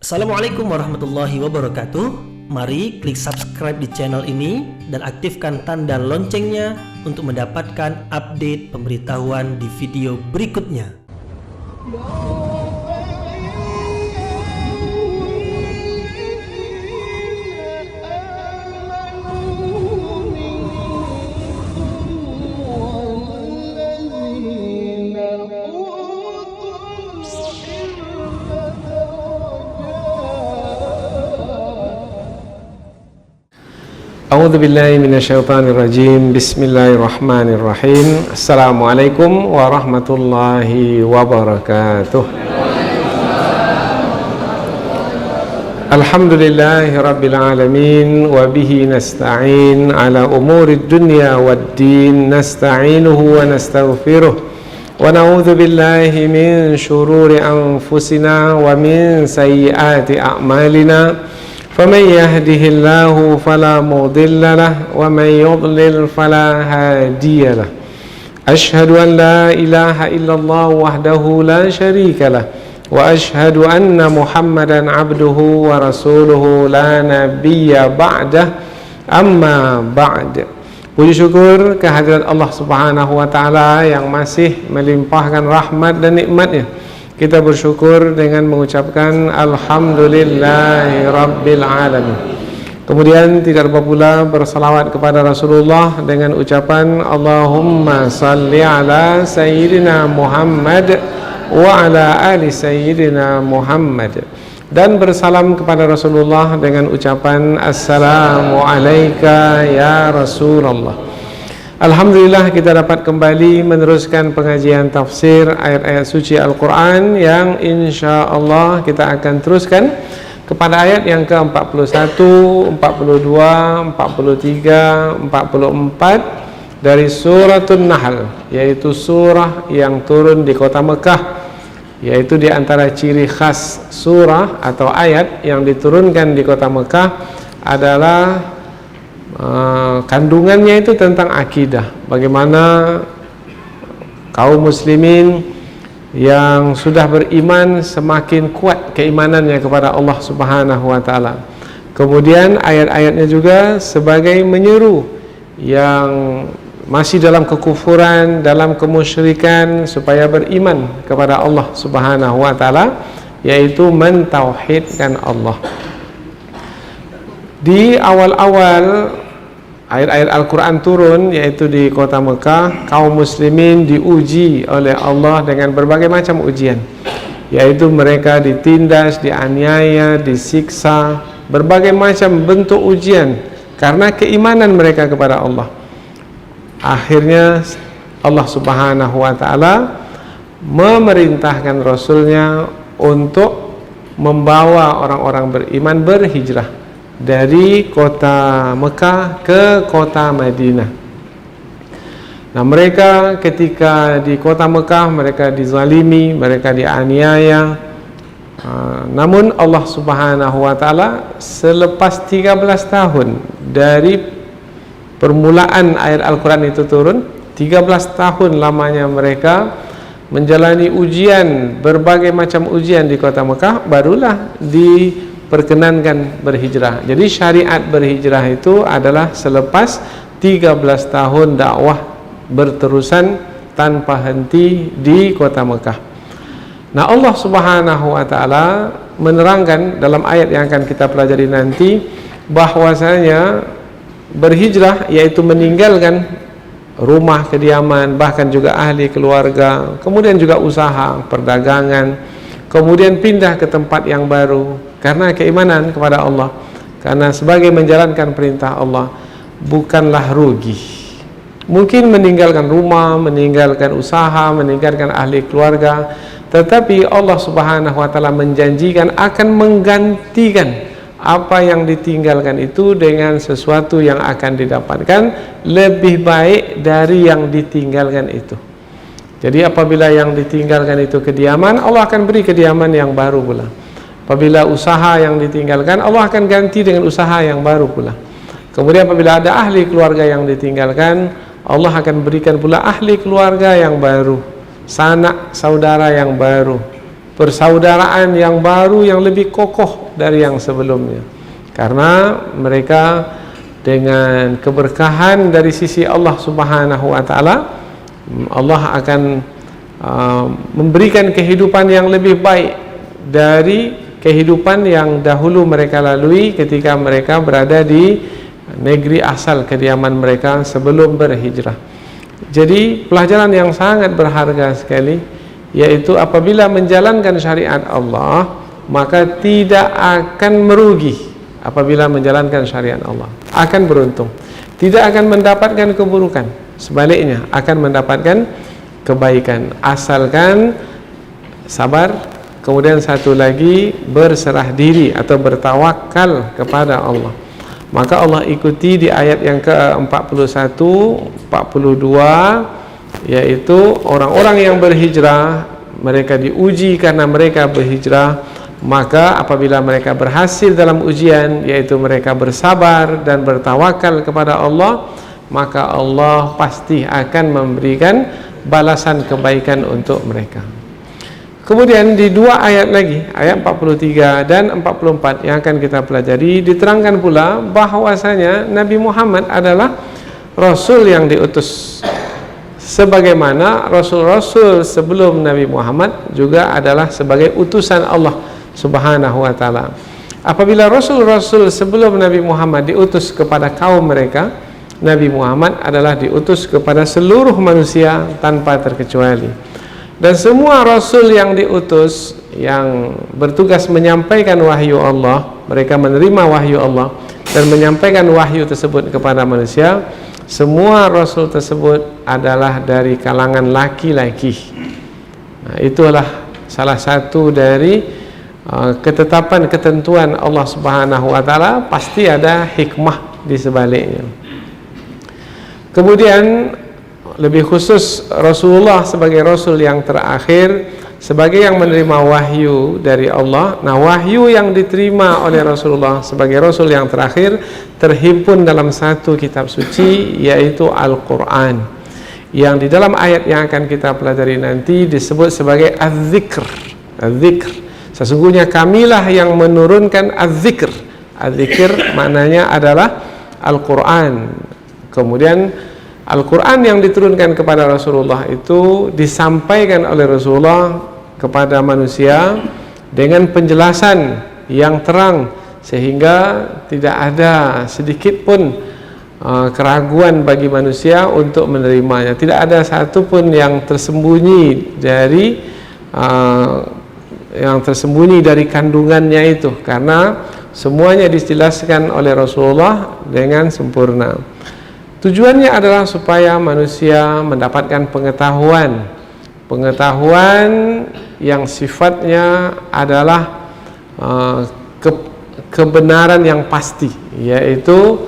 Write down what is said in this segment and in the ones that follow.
Assalamualaikum warahmatullahi wabarakatuh. Mari klik subscribe di channel ini dan aktifkan tanda loncengnya untuk mendapatkan update pemberitahuan di video berikutnya. A'udzu billahi minasyaitonir rajim. Bismillahirrahmanirrahim. Assalamualaikum warahmatullahi wabarakatuh. Alhamdulillahi rabbil alamin wa bihi nasta'in ala umurid dunya waddin. Nasta'inuhu wa nastaghfiruh wa na'udzu billahi min shururi anfusina wa min sayyiati a'malina. فمن يهده الله فلا مضل له ومن يضلل فلا هادي له أشهد أن لا إله إلا الله وحده لا شريك له وأشهد أن محمدا عبده ورسوله لا نبي بعده أما بعد. Puji syukur kehadirat Allah Subhanahu wa taala yang masih melimpahkan rahmat dan nikmatnya. Kita bersyukur dengan mengucapkan Alhamdulillahi Rabbil Alamin. Kemudian tidak lupa pula bersalawat kepada Rasulullah dengan ucapan Allahumma salli ala Sayyidina Muhammad wa ala ali Sayyidina Muhammad. Dan bersalam kepada Rasulullah dengan ucapan Assalamu alayka ya Rasulullah. Alhamdulillah kita dapat kembali meneruskan pengajian tafsir ayat-ayat suci Al-Quran yang insya Allah kita akan teruskan kepada ayat yang ke-41, 42, 43, 44 dari Suratul Nahl, yaitu surah yang turun di kota Mekah, yaitu di antara ciri khas surah atau ayat yang diturunkan di kota Mekah adalah kandungannya itu tentang akidah. Bagaimana kaum muslimin yang sudah beriman semakin kuat keimanannya kepada Allah Subhanahu wa taala. Kemudian ayat-ayatnya juga sebagai menyeru yang masih dalam kekufuran, dalam kemusyrikan supaya beriman kepada Allah Subhanahu wa taala, yaitu mentauhidkan Allah. Di awal-awal ayat-ayat Al-Quran turun, yaitu di kota Mekah, kaum muslimin diuji oleh Allah dengan berbagai macam ujian, yaitu mereka ditindas, dianiaya, disiksa, berbagai macam bentuk ujian karena keimanan mereka kepada Allah. Akhirnya Allah Subhanahu wa taala memerintahkan Rasulnya untuk membawa orang-orang beriman berhijrah dari kota Mekah ke kota Madinah. Nah, mereka ketika di kota Mekah mereka dizalimi, mereka dianiaya. Namun Allah Subhanahu wa taala selepas 13 tahun dari permulaan ayat Al-Quran itu turun, 13 tahun lamanya mereka menjalani ujian, berbagai macam ujian di kota Mekah, barulah diperkenankan berhijrah. Jadi syariat berhijrah itu adalah selepas 13 tahun dakwah berterusan tanpa henti di kota Mekah. Nah, Allah Subhanahu wa taala menerangkan dalam ayat yang akan kita pelajari nanti bahwasanya berhijrah yaitu meninggalkan rumah kediaman, bahkan juga ahli keluarga, kemudian juga usaha, perdagangan, kemudian pindah ke tempat yang baru karena keimanan kepada Allah, karena sebagai menjalankan perintah Allah, bukanlah rugi. Mungkin meninggalkan rumah, meninggalkan usaha, meninggalkan ahli keluarga, tetapi Allah Subhanahu wa taala menjanjikan akan menggantikan apa yang ditinggalkan itu dengan sesuatu yang akan didapatkan lebih baik dari yang ditinggalkan itu. Jadi apabila yang ditinggalkan itu kediaman, Allah akan beri kediaman yang baru pula. Apabila usaha yang ditinggalkan, Allah akan ganti dengan usaha yang baru pula. Kemudian apabila ada ahli keluarga yang ditinggalkan, Allah akan berikan pula ahli keluarga yang baru, sanak saudara yang baru. persaudaraan yang baru yang lebih kokoh dari yang sebelumnya, karena mereka dengan keberkahan dari sisi Allah Subhanahu wa taala, Allah akan memberikan kehidupan yang lebih baik dari kehidupan yang dahulu mereka lalui ketika mereka berada di negeri asal kediaman mereka sebelum berhijrah. Jadi pelajaran yang sangat berharga sekali, yaitu apabila menjalankan syariat Allah, maka tidak akan merugi. Apabila menjalankan syariat Allah akan beruntung, tidak akan mendapatkan keburukan, sebaliknya akan mendapatkan kebaikan, asalkan sabar. Kemudian satu lagi, berserah diri atau bertawakal kepada Allah. Maka Allah ikuti di ayat yang ke-41, 42, yaitu orang-orang yang berhijrah, mereka diuji karena mereka berhijrah. Maka apabila mereka berhasil dalam ujian, yaitu mereka bersabar dan bertawakal kepada Allah, maka Allah pasti akan memberikan balasan kebaikan untuk mereka. Kemudian di dua ayat lagi, ayat 43 dan 44 yang akan kita pelajari, diterangkan pula bahwasanya Nabi Muhammad adalah Rasul yang diutus, sebagaimana Rasul-Rasul sebelum Nabi Muhammad juga adalah sebagai utusan Allah Subhanahu wa ta'ala. Apabila Rasul-Rasul sebelum Nabi Muhammad diutus kepada kaum mereka, Nabi Muhammad adalah diutus kepada seluruh manusia tanpa terkecuali. Dan semua Rasul yang diutus, yang bertugas menyampaikan wahyu Allah, mereka menerima wahyu Allah dan menyampaikan wahyu tersebut kepada manusia, semua Rasul tersebut adalah dari kalangan laki-laki. Nah, itulah salah satu dari ketetapan ketentuan Allah Subhanahu wa taala, pasti ada hikmah di sebaliknya. Kemudian lebih khusus Rasulullah sebagai Rasul yang terakhir, sebagai yang menerima wahyu dari Allah. Nah, wahyu yang diterima oleh Rasulullah sebagai Rasul yang terakhir terhimpun dalam satu kitab suci, yaitu Al-Quran, yang di dalam ayat yang akan kita pelajari nanti disebut sebagai Az-Zikr. Az-Zikr, sesungguhnya kamilah yang menurunkan Az-Zikr. Az-Zikr maknanya adalah Al-Quran. Kemudian Al-Quran yang diturunkan kepada Rasulullah itu disampaikan oleh Rasulullah kepada manusia dengan penjelasan yang terang, sehingga tidak ada sedikit pun keraguan bagi manusia untuk menerimanya. Tidak ada satupun yang tersembunyi dari kandungannya itu, karena semuanya dijelaskan oleh Rasulullah dengan sempurna. Tujuannya adalah supaya manusia mendapatkan pengetahuan yang sifatnya adalah kebenaran yang pasti, yaitu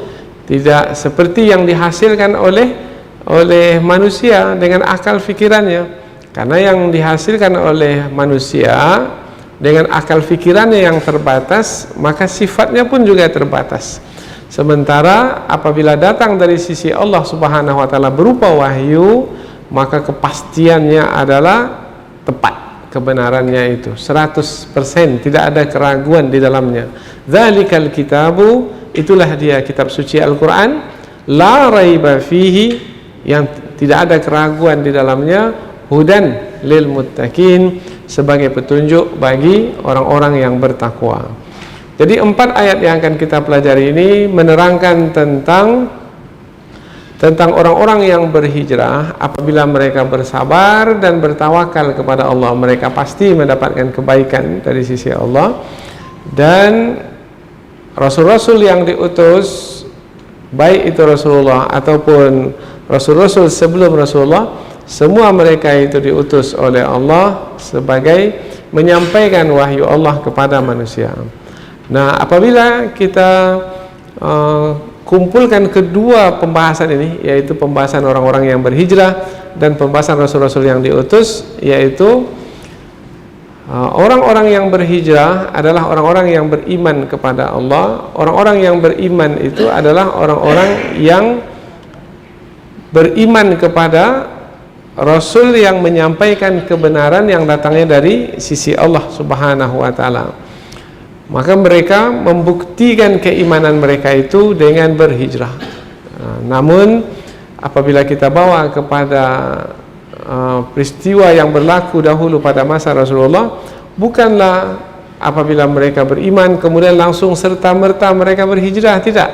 tidak seperti yang dihasilkan oleh manusia dengan akal fikirannya. Karena yang dihasilkan oleh manusia dengan akal fikirannya yang terbatas, maka sifatnya pun juga terbatas. Sementara apabila datang dari sisi Allah Subhanahu wa taala berupa wahyu, maka kepastiannya adalah tepat, kebenarannya itu 100%, tidak ada keraguan di dalamnya. Dzalikal kitabu, itulah dia kitab suci Al-Quran, la raiba fihi, yang tidak ada keraguan di dalamnya, hudan lil muttaqin, sebagai petunjuk bagi orang-orang yang bertakwa. Jadi 4 ayat yang akan kita pelajari ini menerangkan tentang orang-orang yang berhijrah. Apabila mereka bersabar dan bertawakal kepada Allah, mereka pasti mendapatkan kebaikan dari sisi Allah. Dan Rasul-Rasul yang diutus, baik itu Rasulullah ataupun Rasul-Rasul sebelum Rasulullah, semua mereka itu diutus oleh Allah sebagai menyampaikan wahyu Allah kepada manusia. Nah, apabila kita kumpulkan kedua pembahasan ini, yaitu pembahasan orang-orang yang berhijrah dan pembahasan Rasul-Rasul yang diutus, yaitu orang-orang yang berhijrah adalah orang-orang yang beriman kepada Allah. Orang-orang yang beriman itu adalah orang-orang yang beriman kepada Rasul yang menyampaikan kebenaran yang datangnya dari sisi Allah Subhanahu wa taala. Maka mereka membuktikan keimanan mereka itu dengan berhijrah. Namun apabila kita bawa kepada peristiwa yang berlaku dahulu pada masa Rasulullah, bukanlah apabila mereka beriman kemudian langsung serta-merta mereka berhijrah, tidak.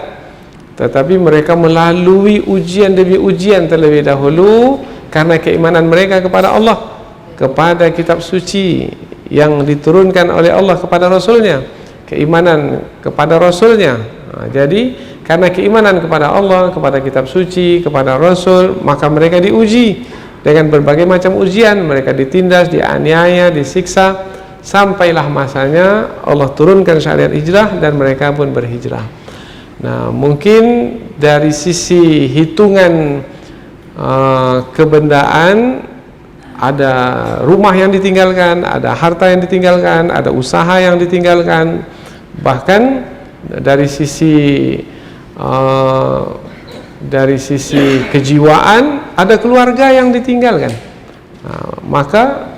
Tetapi mereka melalui ujian demi ujian terlebih dahulu karena keimanan mereka kepada Allah, kepada kitab suci yang diturunkan oleh Allah kepada Rasulnya, keimanan kepada Rasulnya. Jadi karena keimanan kepada Allah, kepada kitab suci, kepada Rasul, maka mereka diuji dengan berbagai macam ujian. Mereka ditindas, dianiaya, disiksa, sampailah masanya Allah turunkan syariat hijrah dan mereka pun berhijrah. Nah, mungkin dari sisi hitungan kebendaan, ada rumah yang ditinggalkan, ada harta yang ditinggalkan, ada usaha yang ditinggalkan, bahkan dari sisi kejiwaan ada keluarga yang ditinggalkan. Maka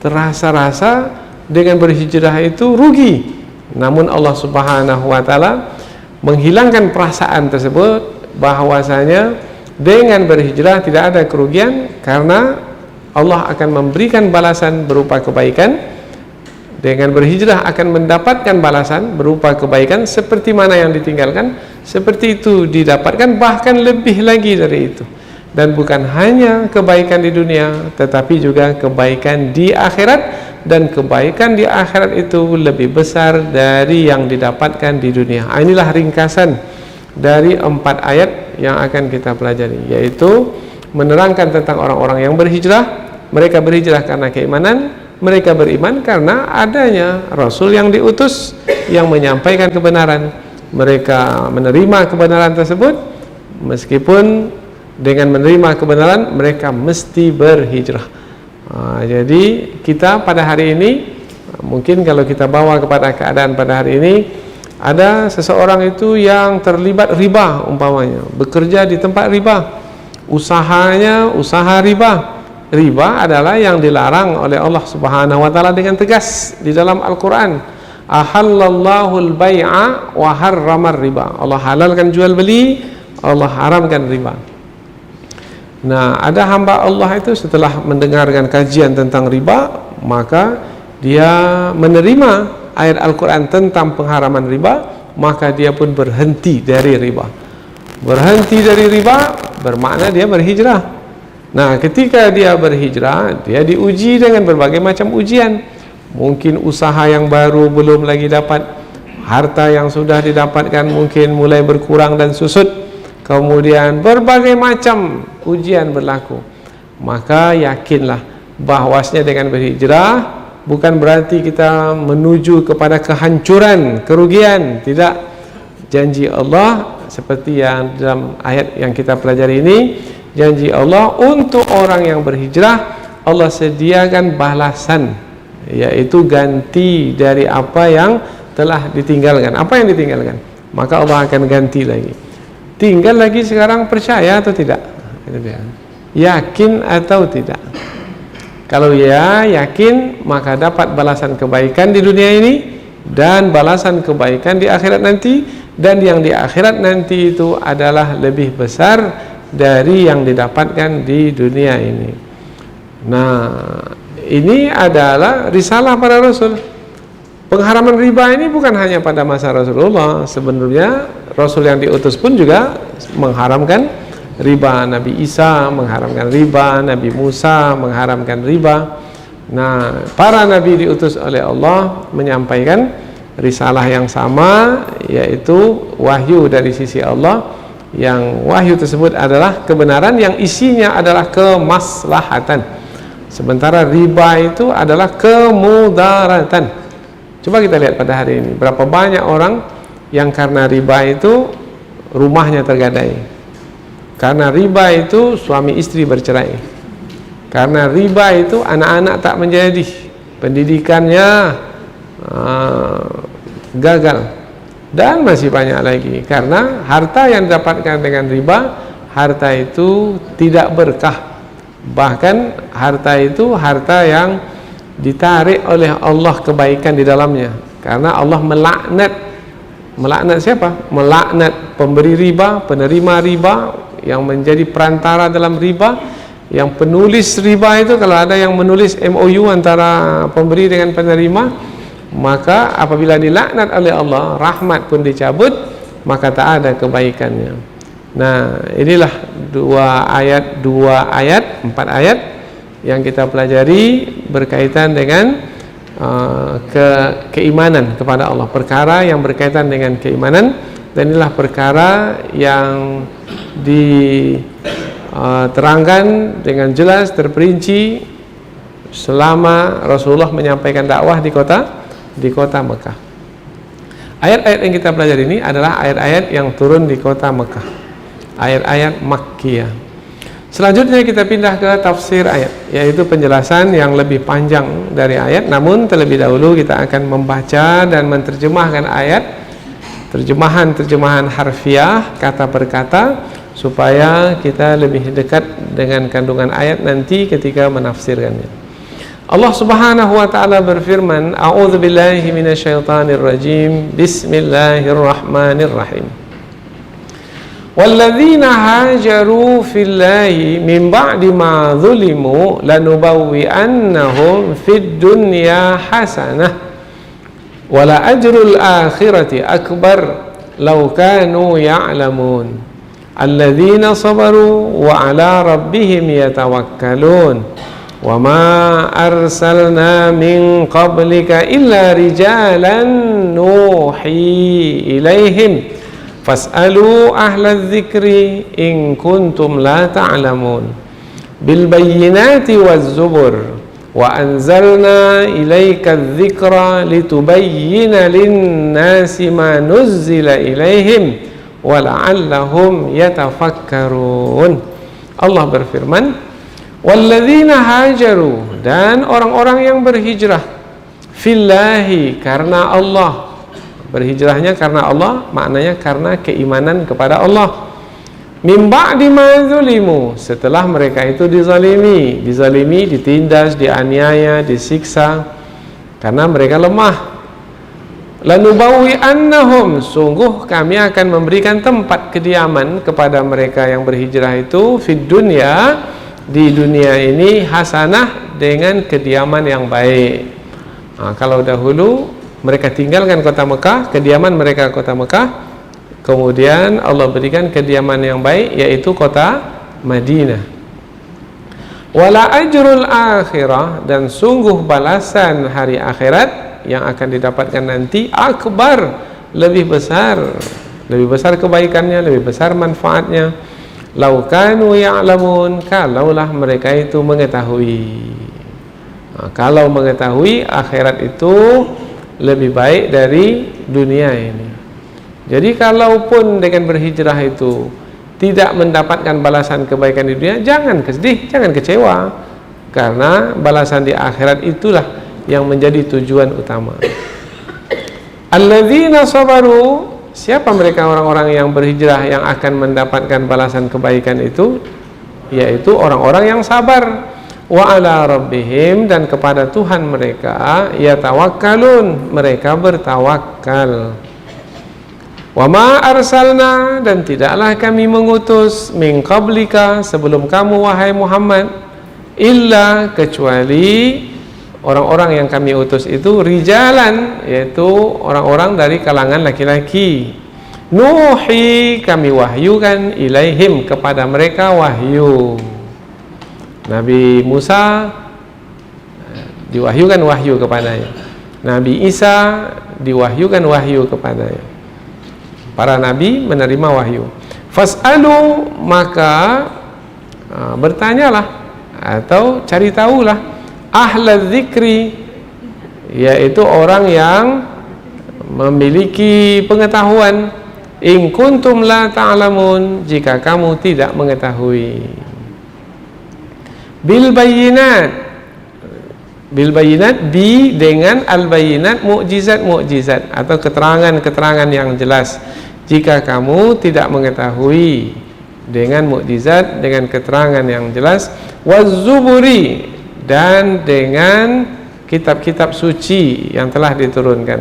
terasa-rasa dengan berhijrah itu rugi. Namun Allah Subhanahu wa taala menghilangkan perasaan tersebut, bahwasanya dengan berhijrah tidak ada kerugian, karena Allah akan memberikan balasan berupa kebaikan. Dengan berhijrah akan mendapatkan balasan berupa kebaikan seperti mana yang ditinggalkan, seperti itu didapatkan, bahkan lebih lagi dari itu. Dan bukan hanya kebaikan di dunia, tetapi juga kebaikan di akhirat, dan kebaikan di akhirat itu lebih besar dari yang didapatkan di dunia. Inilah ringkasan dari 4 ayat yang akan kita pelajari, yaitu menerangkan tentang orang-orang yang berhijrah. Mereka berhijrah karena keimanan, mereka beriman karena adanya Rasul yang diutus yang menyampaikan kebenaran. Mereka menerima kebenaran tersebut, meskipun dengan menerima kebenaran mereka mesti berhijrah. Jadi kita pada hari ini, mungkin kalau kita bawa kepada keadaan pada hari ini, ada seseorang itu yang terlibat riba, umpamanya bekerja di tempat riba, usahanya usaha riba. Riba adalah yang dilarang oleh Allah Subhanahu wa taala dengan tegas di dalam Al-Qur'an. Ahallallahu al-bai'a wa harramar riba. Allah halalkan jual beli, Allah haramkan riba. Nah, ada hamba Allah itu setelah mendengarkan kajian tentang riba, maka dia menerima ayat Al-Qur'an tentang pengharaman riba, maka dia pun berhenti dari riba. Berhenti dari riba bermakna dia berhijrah. Nah, ketika dia berhijrah, dia diuji dengan berbagai macam ujian. Mungkin usaha yang baru belum lagi dapat, harta yang sudah didapatkan mungkin mulai berkurang dan susut. Kemudian berbagai macam ujian berlaku. Maka yakinlah bahwasanya dengan berhijrah bukan berarti kita menuju kepada kehancuran, kerugian. Tidak. Janji Allah seperti yang dalam ayat yang kita pelajari ini, janji Allah untuk orang yang berhijrah, Allah sediakan balasan, yaitu ganti dari apa yang telah ditinggalkan. Apa yang ditinggalkan, maka Allah akan ganti lagi. Tinggal lagi sekarang percaya atau tidak, yakin atau tidak. Kalau ya yakin, maka dapat balasan kebaikan di dunia ini dan balasan kebaikan di akhirat nanti, dan yang di akhirat nanti itu adalah lebih besar dari yang didapatkan di dunia ini. Nah, ini adalah risalah para Rasul. Pengharaman riba ini bukan hanya pada masa Rasulullah. Sebenarnya Rasul yang diutus pun juga mengharamkan riba. Nabi Isa mengharamkan riba, Nabi Musa mengharamkan riba. Nah, para Nabi diutus oleh Allah menyampaikan risalah yang sama, yaitu wahyu dari sisi Allah. Yang wahyu tersebut adalah kebenaran yang isinya adalah kemaslahatan, sementara riba itu adalah kemudaratan. Coba kita lihat pada hari ini, berapa banyak orang yang karena riba itu rumahnya tergadai, karena riba itu suami istri bercerai, karena riba itu anak-anak tak menjadi, pendidikannya gagal, dan masih banyak lagi. Karena harta yang didapatkan dengan riba, harta itu tidak berkah, Bahkan harta itu harta yang ditarik oleh Allah kebaikan di dalamnya, karena Allah melaknat siapa? Melaknat pemberi riba, penerima riba, yang menjadi perantara dalam riba, yang penulis riba itu. Kalau ada yang menulis MOU antara pemberi dengan penerima, maka apabila dilaknat oleh Allah, rahmat pun dicabut, maka tak ada kebaikannya. Nah, inilah empat ayat yang kita pelajari berkaitan dengan keimanan kepada Allah, perkara yang berkaitan dengan keimanan. Dan inilah perkara yang diterangkan dengan jelas, terperinci selama Rasulullah menyampaikan dakwah di kota Mekah. Ayat-ayat yang kita pelajari ini adalah ayat-ayat yang turun di kota Mekah, ayat-ayat Makkiyah. Selanjutnya kita pindah ke tafsir ayat, yaitu penjelasan yang lebih panjang dari ayat. Namun terlebih dahulu kita akan membaca dan menerjemahkan ayat, terjemahan harfiah kata per kata, supaya kita lebih dekat dengan kandungan ayat nanti ketika menafsirkannya. Allah Subhanahu wa taala berfirman, A'udzubillahi minasyaitonirrajim. Bismillahirrahmanirrahim. Walladzina hajaru fillahi min ba'di ma zulimu lanubawwi'annahum fid dunya hasanah wala ajrul akhirati akbar law kanu ya'lamun. Alladzina sabaru wa 'ala rabbihim yatawakkalun. Wa ma arsalna min qablika illa rijalan nuhi ilaihim fas'alu ahla dzikri in kuntum la ta'lamun. Bil bayyinati waz zubur wa anzalna ilaika dzikra litubayyina lin-nasi ma nuzzila ilaihim wa la'allahum yatafakkarun. Allah berfirman, walladzina hajaru, dan orang-orang yang berhijrah, fillahi, karena Allah. Berhijrahnya karena Allah, maknanya karena keimanan kepada Allah. Min ba'di ma zulimu, setelah mereka itu dizalimi, ditindas, dianiaya, disiksa karena mereka lemah. Lanubawwi'annahum, sungguh kami akan memberikan tempat kediaman kepada mereka yang berhijrah itu, fid dunya, di dunia ini, hasanah, dengan kediaman yang baik. Kalau dahulu mereka tinggalkan kota Mekah, kediaman mereka kota Mekah, kemudian Allah berikan kediaman yang baik, yaitu kota Madinah. Wala ajrul akhirah, dan sungguh balasan hari akhirat yang akan didapatkan nanti, akbar, lebih besar kebaikannya, lebih besar manfaatnya. Lau kanu ya'lamun, kalaulah mereka itu mengetahui. Kalau mengetahui akhirat itu lebih baik dari dunia ini. Jadi kalaupun dengan berhijrah itu tidak mendapatkan balasan kebaikan di dunia, jangan sedih, jangan kecewa, karena balasan di akhirat itulah yang menjadi tujuan utama. Alladzina sabaru, siapa mereka orang-orang yang berhijrah yang akan mendapatkan balasan kebaikan itu? Yaitu orang-orang yang sabar. Wa 'ala rabbihim, dan kepada Tuhan mereka, yatawakkalun, mereka bertawakal. Wa ma arsalna, dan tidaklah kami mengutus, min qablika, sebelum kamu wahai Muhammad, illa, kecuali orang-orang yang kami utus itu rijalan, yaitu orang-orang dari kalangan laki-laki. Nuhi, kami wahyukan, ilaihim, kepada mereka wahyu. Nabi Musa diwahyukan wahyu kepadanya, Nabi Isa diwahyukan wahyu kepadanya. Para nabi menerima wahyu. Fas'alu, maka bertanyalah atau cari tahulah, ahla dzikri, yaitu orang yang memiliki pengetahuan, in kuntum la ta'lamun, jika kamu tidak mengetahui. Bil bayyinat, bi dengan al bayyinat, mukjizat atau keterangan yang jelas. Jika kamu tidak mengetahui, dengan mukjizat, dengan keterangan yang jelas, waz-zuburi, dan dengan kitab-kitab suci yang telah diturunkan,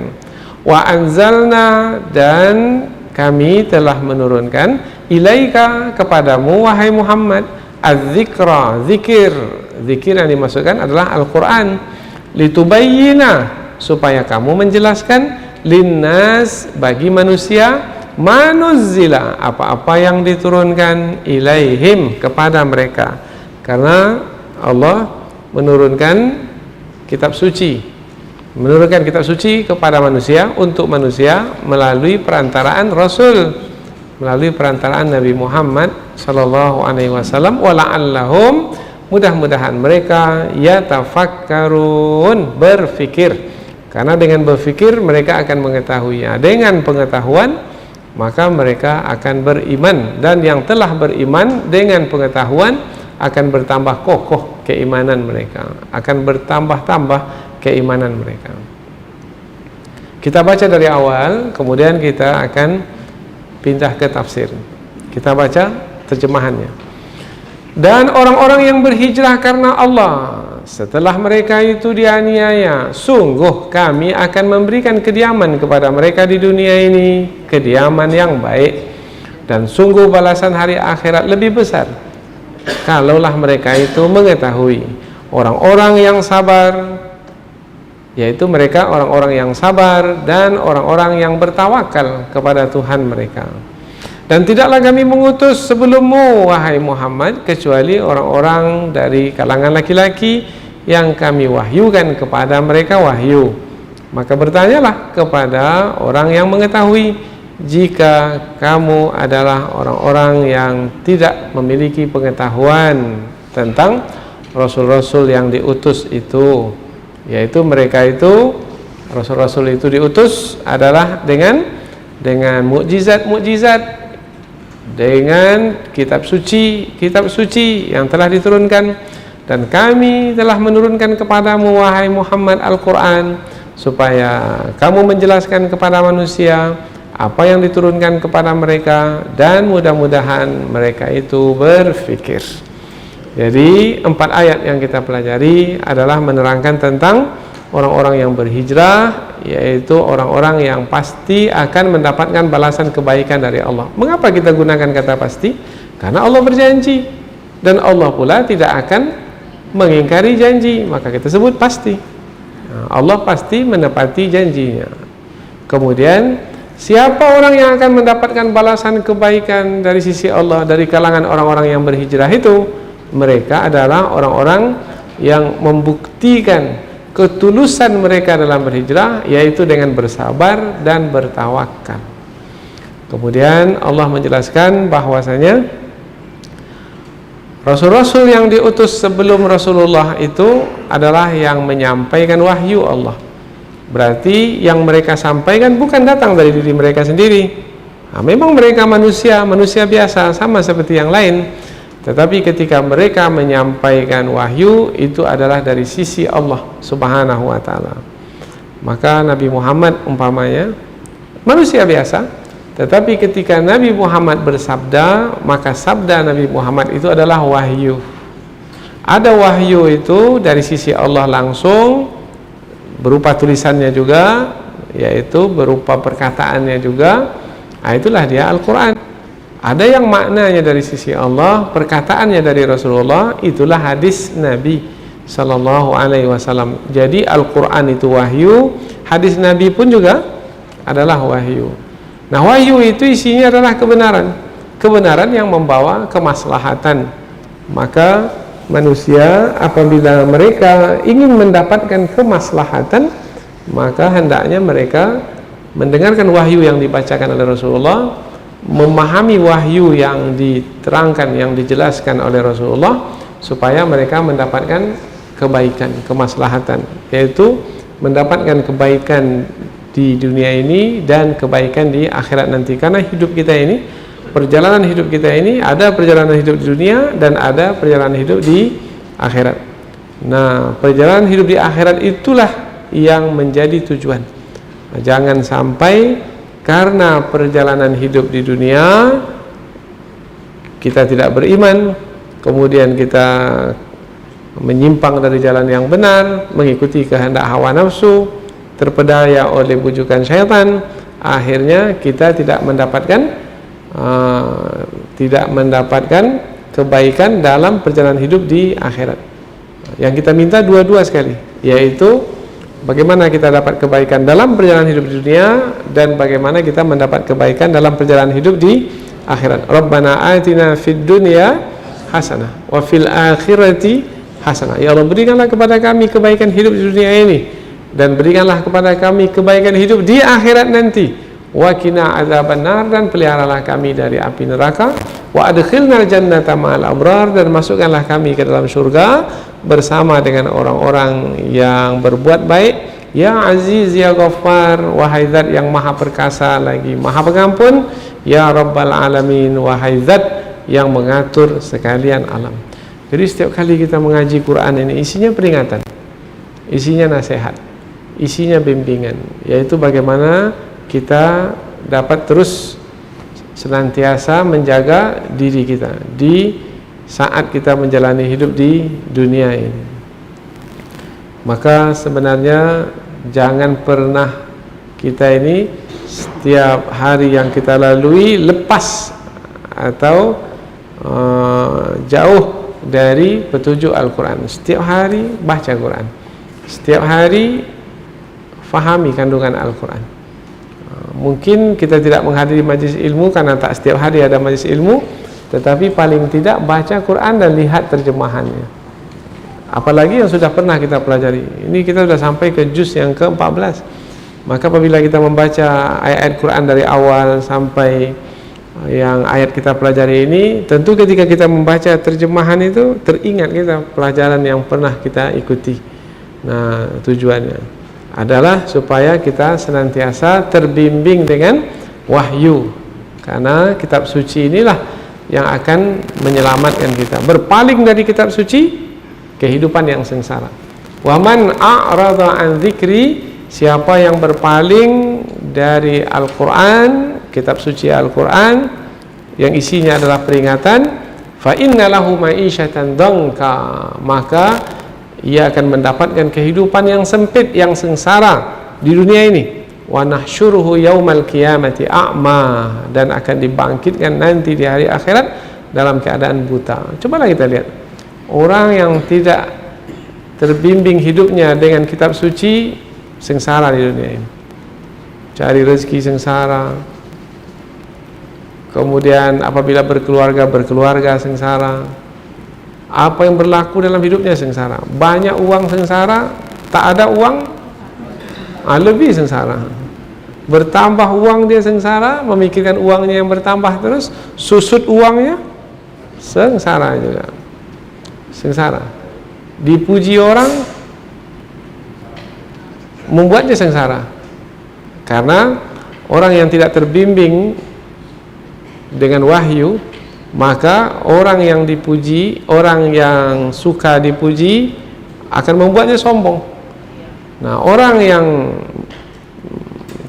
wa anzalna, dan kami telah menurunkan, ilaika, kepadamu wahai Muhammad, az-zikra, zikir yang dimaksudkan adalah Al-Quran, litubayyina, supaya kamu menjelaskan, linnas, bagi manusia, manuzzila, apa-apa yang diturunkan, ilaihim, kepada mereka. Karena Allah menurunkan kitab suci, kepada manusia, untuk manusia, melalui perantaraan Rasul, melalui perantaraan Nabi Muhammad sallallahu alaihi wasallam, wala'allahum, mudah-mudahan mereka yatafakkarun, berfikir, karena dengan berfikir mereka akan mengetahuinya, dengan pengetahuan maka mereka akan beriman, dan yang telah beriman dengan pengetahuan akan bertambah kokoh keimanan mereka, akan bertambah-tambah keimanan mereka. Kita baca dari awal, kemudian kita akan pindah ke tafsir. Kita baca terjemahannya. Dan orang-orang yang berhijrah karena Allah, setelah mereka itu dianiaya, sungguh kami akan memberikan kediaman kepada mereka di dunia ini, kediaman yang baik, dan sungguh balasan hari akhirat lebih besar, kalaulah mereka itu mengetahui. Orang-orang yang sabar, yaitu mereka orang-orang yang sabar dan orang-orang yang bertawakal kepada Tuhan mereka. Dan tidaklah kami mengutus sebelummu wahai Muhammad kecuali orang-orang dari kalangan laki-laki yang kami wahyukan kepada mereka wahyu. Maka bertanyalah kepada orang yang mengetahui, jika kamu adalah orang-orang yang tidak memiliki pengetahuan tentang rasul-rasul yang diutus itu, yaitu mereka itu, rasul-rasul itu diutus adalah dengan mukjizat-mukjizat, dengan kitab suci yang telah diturunkan, dan kami telah menurunkan kepadamu wahai Muhammad Al-Quran, supaya kamu menjelaskan kepada manusia apa yang diturunkan kepada mereka, dan mudah-mudahan mereka itu berfikir. Jadi 4 ayat yang kita pelajari adalah menerangkan tentang orang-orang yang berhijrah, yaitu orang-orang yang pasti akan mendapatkan balasan kebaikan dari Allah. Mengapa kita gunakan kata pasti? Karena Allah berjanji, dan Allah pula tidak akan mengingkari janji, maka kita sebut pasti. Allah pasti menepati janjinya. Kemudian, siapa orang yang akan mendapatkan balasan kebaikan dari sisi Allah dari kalangan orang-orang yang berhijrah itu? Mereka adalah orang-orang yang membuktikan ketulusan mereka dalam berhijrah, yaitu dengan bersabar dan bertawakal. Kemudian Allah menjelaskan bahwasanya rasul-rasul yang diutus sebelum Rasulullah itu adalah yang menyampaikan wahyu Allah. Berarti yang mereka sampaikan bukan datang dari diri mereka sendiri. Memang mereka manusia biasa sama seperti yang lain, tetapi ketika mereka menyampaikan wahyu itu adalah dari sisi Allah Subhanahu wa ta'ala. Maka Nabi Muhammad umpamanya manusia biasa, tetapi ketika Nabi Muhammad bersabda, maka sabda Nabi Muhammad itu adalah wahyu. Ada wahyu itu dari sisi Allah langsung, berupa tulisannya juga, yaitu berupa perkataannya juga. Itulah dia Al-Quran. Ada yang maknanya dari sisi Allah, perkataannya dari Rasulullah, itulah hadis Nabi Sallallahu Alaihi Wasallam. Jadi Al-Quran itu wahyu, hadis Nabi pun juga adalah wahyu. Nah, wahyu itu isinya adalah kebenaran yang membawa kemaslahatan. Maka manusia apabila mereka ingin mendapatkan kemaslahatan, maka hendaknya mereka mendengarkan wahyu yang dibacakan oleh Rasulullah, memahami wahyu yang diterangkan, yang dijelaskan oleh Rasulullah, supaya mereka mendapatkan kebaikan, kemaslahatan, yaitu mendapatkan kebaikan di dunia ini dan kebaikan di akhirat nanti. Karena hidup kita ini, perjalanan hidup kita ini, ada perjalanan hidup di dunia dan ada perjalanan hidup di akhirat. Nah, perjalanan hidup di akhirat itulah yang menjadi tujuan. Jangan sampai karena perjalanan hidup di dunia kita tidak beriman, kemudian kita menyimpang dari jalan yang benar, mengikuti kehendak hawa nafsu, terpedaya oleh bujukan syaitan, akhirnya kita tidak mendapatkan kebaikan dalam perjalanan hidup di akhirat. Yang kita minta dua-dua sekali, yaitu bagaimana kita dapat kebaikan dalam perjalanan hidup di dunia dan bagaimana kita mendapat kebaikan dalam perjalanan hidup di akhirat. Rabbana atina fid dunya hasanah wa fil akhirati hasanah. Ya Allah, berikanlah kepada kami kebaikan hidup di dunia ini dan berikanlah kepada kami kebaikan hidup di akhirat nanti. Wa qina adzabannar, dan peliharalah kami dari api neraka. Wa adkhilnal jannata ma'al abrar, dan masukkanlah kami ke dalam surga bersama dengan orang-orang yang berbuat baik. Ya Aziz ya Ghaffar, wahai Zat yang maha perkasa lagi maha pengampun. Ya Rabbal alamin, wahai Zat yang mengatur sekalian alam. Jadi setiap kali kita mengaji Quran ini isinya peringatan, isinya nasihat, isinya bimbingan, yaitu bagaimana kita dapat terus senantiasa menjaga diri kita di saat kita menjalani hidup di dunia ini. Maka sebenarnya jangan pernah kita ini setiap hari yang kita lalui lepas atau jauh dari petunjuk Al-Quran. Setiap hari baca Quran, setiap hari fahami kandungan Al-Quran. Mungkin kita tidak menghadiri majlis ilmu karena tak setiap hari ada majlis ilmu, tetapi paling tidak baca Quran dan lihat terjemahannya. Apalagi yang sudah pernah kita pelajari. Ini kita sudah sampai ke juz yang ke-14. Maka apabila kita membaca ayat-ayat Quran dari awal sampai yang ayat kita pelajari ini, tentu ketika kita membaca terjemahan itu teringat kita pelajaran yang pernah kita ikuti. Nah, tujuannya adalah supaya kita senantiasa terbimbing dengan wahyu, karena kitab suci inilah yang akan menyelamatkan kita. Berpaling dari kitab suci, kehidupan yang sengsara. Wa man a'rada an dzikri, siapa yang berpaling dari Al-Quran, kitab suci Al-Quran yang isinya adalah peringatan, fa inna lahu ma'isyatan dhanka, maka ia akan mendapatkan kehidupan yang sempit, yang sengsara di dunia ini. Wa nahsyuruhu yaumal qiyamati a'ma, dan akan dibangkitkan nanti di hari akhirat dalam keadaan buta. Cobalah kita lihat orang yang tidak terbimbing hidupnya dengan kitab suci, sengsara di dunia ini. Cari rezeki sengsara, kemudian apabila berkeluarga sengsara. Apa yang berlaku dalam hidupnya sengsara. Banyak uang sengsara, tak ada uang lebih sengsara. Bertambah uang dia sengsara, memikirkan uangnya yang bertambah terus, susut uangnya sengsara juga. Sengsara. Dipuji orang membuatnya sengsara. Karena orang yang tidak terbimbing dengan wahyu, maka orang yang dipuji, orang yang suka dipuji akan membuatnya sombong. Nah, orang yang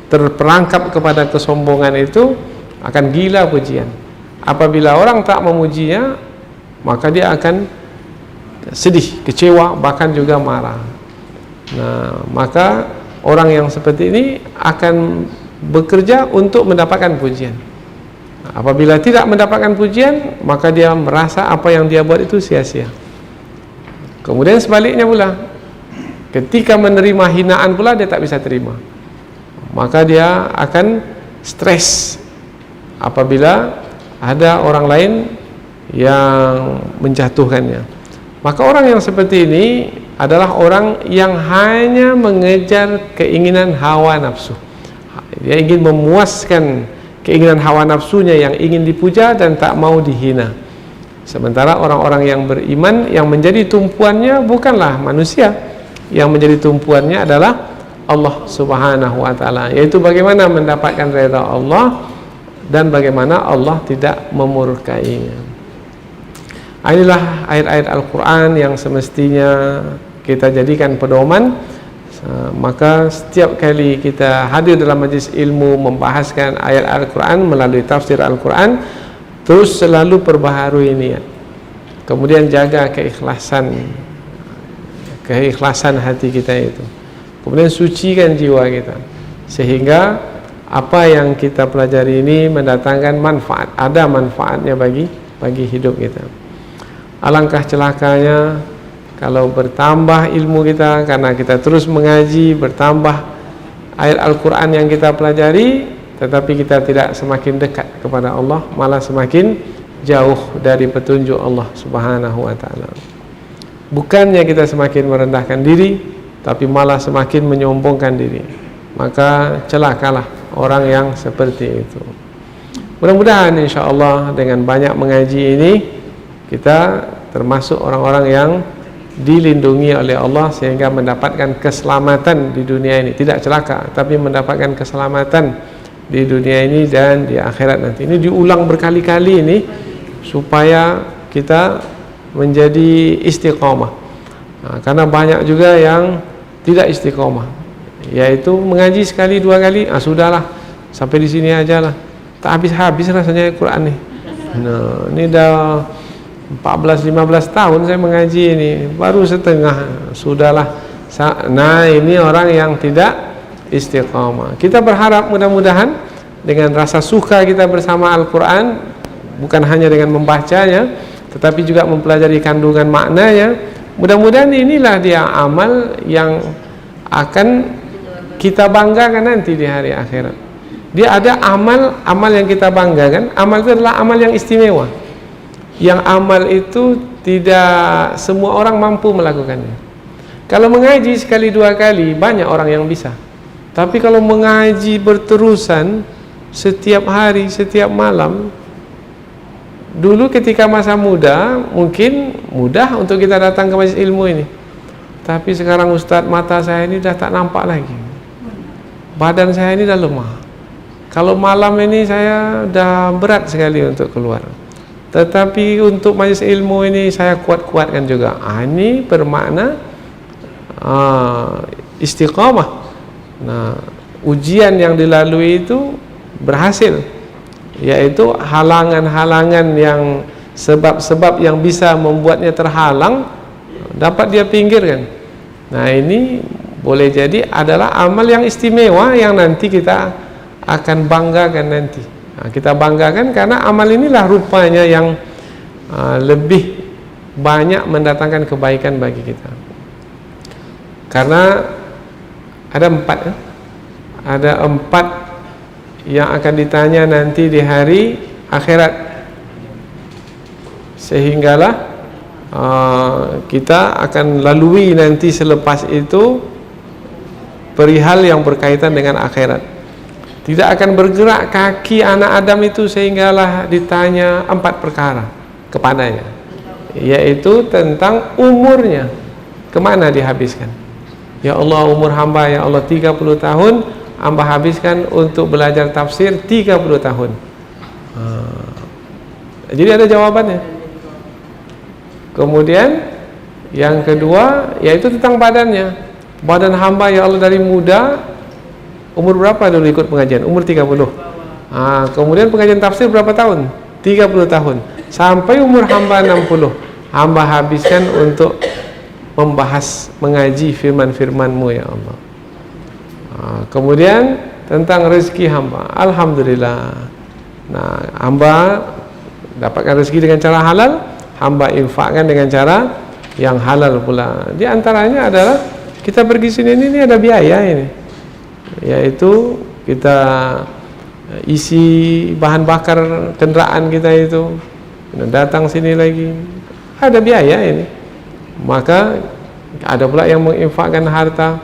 terperangkap kepada kesombongan itu akan gila pujian. Apabila orang tak memujinya, maka dia akan sedih, kecewa, bahkan juga marah. Nah, maka orang yang seperti ini akan bekerja untuk mendapatkan pujian. Apabila tidak mendapatkan pujian, maka dia merasa apa yang dia buat itu sia-sia. Kemudian sebaliknya pula, ketika menerima hinaan pula dia tak bisa terima, maka dia akan stres apabila ada orang lain yang menjatuhkannya. Maka orang yang seperti ini adalah orang yang hanya mengejar keinginan hawa nafsu. Dia ingin memuaskan keinginan hawa nafsunya yang ingin dipuja dan tak mau dihina. Sementara orang-orang yang beriman, yang menjadi tumpuannya bukanlah manusia, yang menjadi tumpuannya adalah Allah Subhanahu wa Ta'ala, yaitu bagaimana mendapatkan redha Allah dan bagaimana Allah tidak memurkainya. Inilah ayat-ayat Al-Quran yang semestinya kita jadikan pedoman. Maka setiap kali kita hadir dalam majlis ilmu membahaskan ayat Al-Quran melalui tafsir Al-Quran, terus selalu perbaharui niat, kemudian jaga keikhlasan hati kita itu, kemudian sucikan jiwa kita, sehingga apa yang kita pelajari ini mendatangkan manfaat, ada manfaatnya bagi hidup kita. Alangkah celakanya kalau bertambah ilmu kita karena kita terus mengaji, bertambah ayat Al-Quran yang kita pelajari, tetapi kita tidak semakin dekat kepada Allah, malah semakin jauh dari petunjuk Allah Subhanahu wa ta'ala. Bukannya kita semakin merendahkan diri, tapi malah semakin menyombongkan diri. Maka celakalah orang yang seperti itu. Mudah-mudahan insyaAllah dengan banyak mengaji ini, kita termasuk orang-orang yang dilindungi oleh Allah sehingga mendapatkan keselamatan di dunia ini, tidak celaka tapi mendapatkan keselamatan di dunia ini dan di akhirat nanti. Ini diulang berkali-kali ini supaya kita menjadi istiqomah. Karena banyak juga yang tidak istiqomah, yaitu mengaji sekali dua kali, sudahlah sampai di sini aja lah, tak habis-habis rasanya Quran nih. Nah, ini dah 14-15 tahun saya mengaji ini, baru setengah sudahlah. Nah, ini orang yang tidak istiqamah. Kita berharap mudah-mudahan dengan rasa suka kita bersama Al-Quran, bukan hanya dengan membacanya, tetapi juga mempelajari kandungan maknanya. Mudah-mudahan inilah dia amal yang akan kita banggakan nanti di hari akhirat. Dia ada amal yang kita banggakan. Amal itu adalah amal yang istimewa, yang amal itu tidak semua orang mampu melakukannya. Kalau mengaji sekali dua kali banyak orang yang bisa, tapi kalau mengaji berterusan setiap hari, setiap malam, dulu ketika masa muda mungkin mudah untuk kita datang ke majelis ilmu ini, tapi sekarang Ustadz, mata saya ini dah tak nampak lagi, badan saya ini dah lemah. Kalau malam ini saya dah berat sekali untuk keluar, tetapi untuk majelis ilmu ini saya kuat-kuatkan juga. Ini bermakna istiqamah. Nah, ujian yang dilalui itu berhasil, yaitu halangan-halangan yang sebab-sebab yang bisa membuatnya terhalang dapat dia pinggirkan. Nah, ini boleh jadi adalah amal yang istimewa yang nanti kita akan banggakan nanti. Nah, kita banggakan karena amal inilah rupanya yang lebih banyak mendatangkan kebaikan bagi kita. Karena ada empat yang akan ditanya nanti di hari akhirat, sehinggalah kita akan lalui nanti selepas itu perihal yang berkaitan dengan akhirat. Tidak akan bergerak kaki anak Adam itu sehinggalah ditanya 4 perkara kepadanya, yaitu tentang umurnya, kemana dihabiskan. Ya Allah, umur hamba ya Allah 30 tahun, hamba habiskan untuk belajar tafsir 30 tahun. Jadi ada jawabannya. Kemudian yang kedua yaitu tentang badannya. Badan hamba ya Allah dari muda, umur berapa dulu ikut pengajian? Umur 30. Kemudian pengajian tafsir berapa tahun? 30 tahun. Sampai umur hamba 60, hamba habiskan untuk membahas, mengaji firman-firman-Mu ya Allah. Kemudian tentang rezeki hamba, alhamdulillah. Nah, hamba dapatkan rezeki dengan cara halal, hamba infakkan dengan cara yang halal pula. Di antaranya adalah kita pergi sini ini ada biaya ini, yaitu kita isi bahan bakar kendaraan kita itu, datang sini lagi ada biaya ini. Maka ada pula yang menginfakkan harta,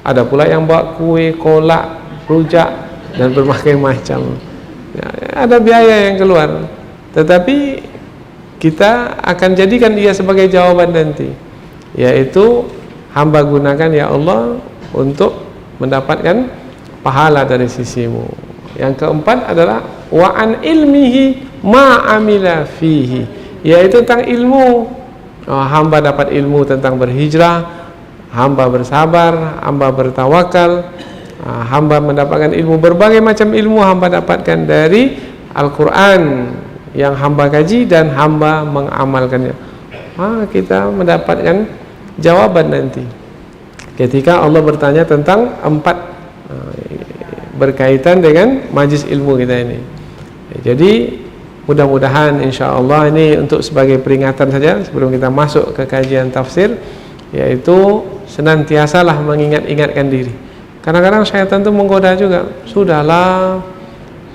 ada pula yang bawa kue, kolak, rujak dan berbagai macam. Ada biaya yang keluar, tetapi kita akan jadikan dia sebagai jawaban nanti, yaitu hamba gunakan ya Allah untuk mendapatkan pahala dari sisimu. Yang keempat adalah wa an ilmihi ma amila fihi, yaitu tentang ilmu. Hamba dapat ilmu tentang berhijrah, hamba bersabar, hamba bertawakal, hamba mendapatkan ilmu, berbagai macam ilmu hamba dapatkan dari Al-Quran, yang hamba kaji dan hamba mengamalkannya. Kita mendapatkan jawaban nanti ketika Allah bertanya tentang 4 berkaitan dengan majlis ilmu kita ini. Jadi mudah-mudahan insya-Allah ini untuk sebagai peringatan saja sebelum kita masuk ke kajian tafsir, yaitu senantiasalah mengingat-ingatkan diri. Kadang-kadang syaitan itu menggoda juga. Sudahlah,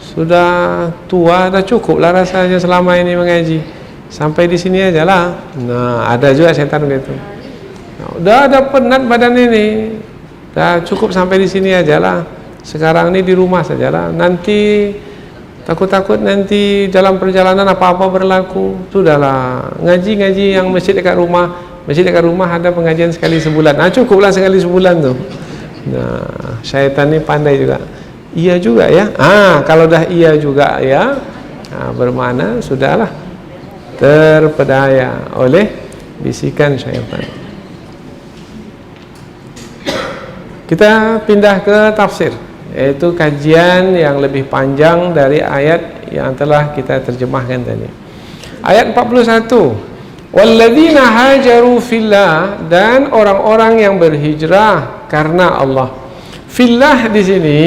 sudah tua, dah cukuplah rasanya selama ini mengaji. Sampai di sini aja lah. Nah, ada juga setan gitu. Udah ada penat badan ini. Dah cukup sampai di sini aja lah. Sekarang ini di rumah saja lah. Nanti takut-takut nanti dalam perjalanan apa-apa berlaku. Sudahlah, ngaji-ngaji yang masjid dekat rumah. Masjid dekat rumah ada pengajian sekali sebulan. Nah, cukuplah sekali sebulan tuh. Nah, syaitan ini pandai juga. Iya juga ya. Kalau dah iya juga ya, bermakna sudahlah terpedaya oleh bisikan syaitan. Kita pindah ke tafsir, yaitu kajian yang lebih panjang dari ayat yang telah kita terjemahkan tadi. Ayat 41. Walladzina hajaru fillah, dan orang-orang yang berhijrah karena Allah. Fillah di sini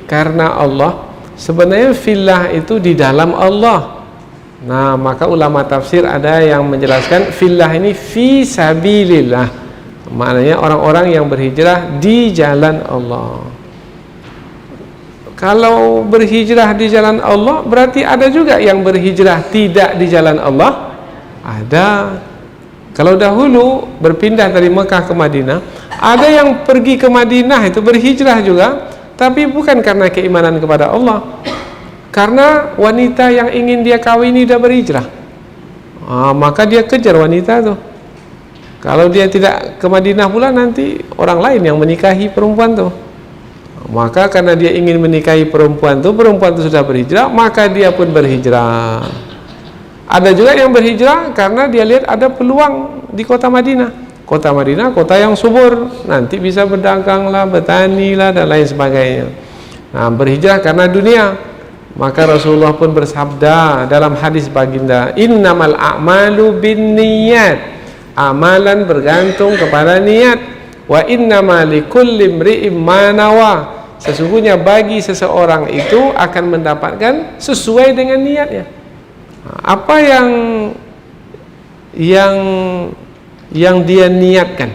karena Allah. Sebenarnya fillah itu di dalam Allah. Nah, maka ulama tafsir ada yang menjelaskan fillah ini fi sabilillah. Maknanya orang-orang yang berhijrah di jalan Allah. Kalau berhijrah di jalan Allah, berarti ada juga yang berhijrah tidak di jalan Allah. Ada. Kalau dahulu berpindah dari Mekah ke Madinah, ada yang pergi ke Madinah itu berhijrah juga, tapi bukan karena keimanan kepada Allah, karena wanita yang ingin dia kawini sudah berhijrah. Maka dia kejar wanita tuh. Kalau dia tidak ke Madinah pula, nanti orang lain yang menikahi perempuan tuh. Maka karena dia ingin menikahi perempuan itu sudah berhijrah, maka dia pun berhijrah. Ada juga yang berhijrah karena dia lihat ada peluang di kota Madinah. Kota Madinah, kota yang subur, nanti bisa berdagang lah, bertani lah, dan lain sebagainya. Nah, berhijrah karena dunia. Maka Rasulullah pun bersabda dalam hadis baginda, innamal a'malu binniyat. Amalan bergantung kepada niat. Wa innama likulli imri'in ma nawa. Sesungguhnya bagi seseorang itu akan mendapatkan sesuai dengan niatnya. Apa yang dia niatkan.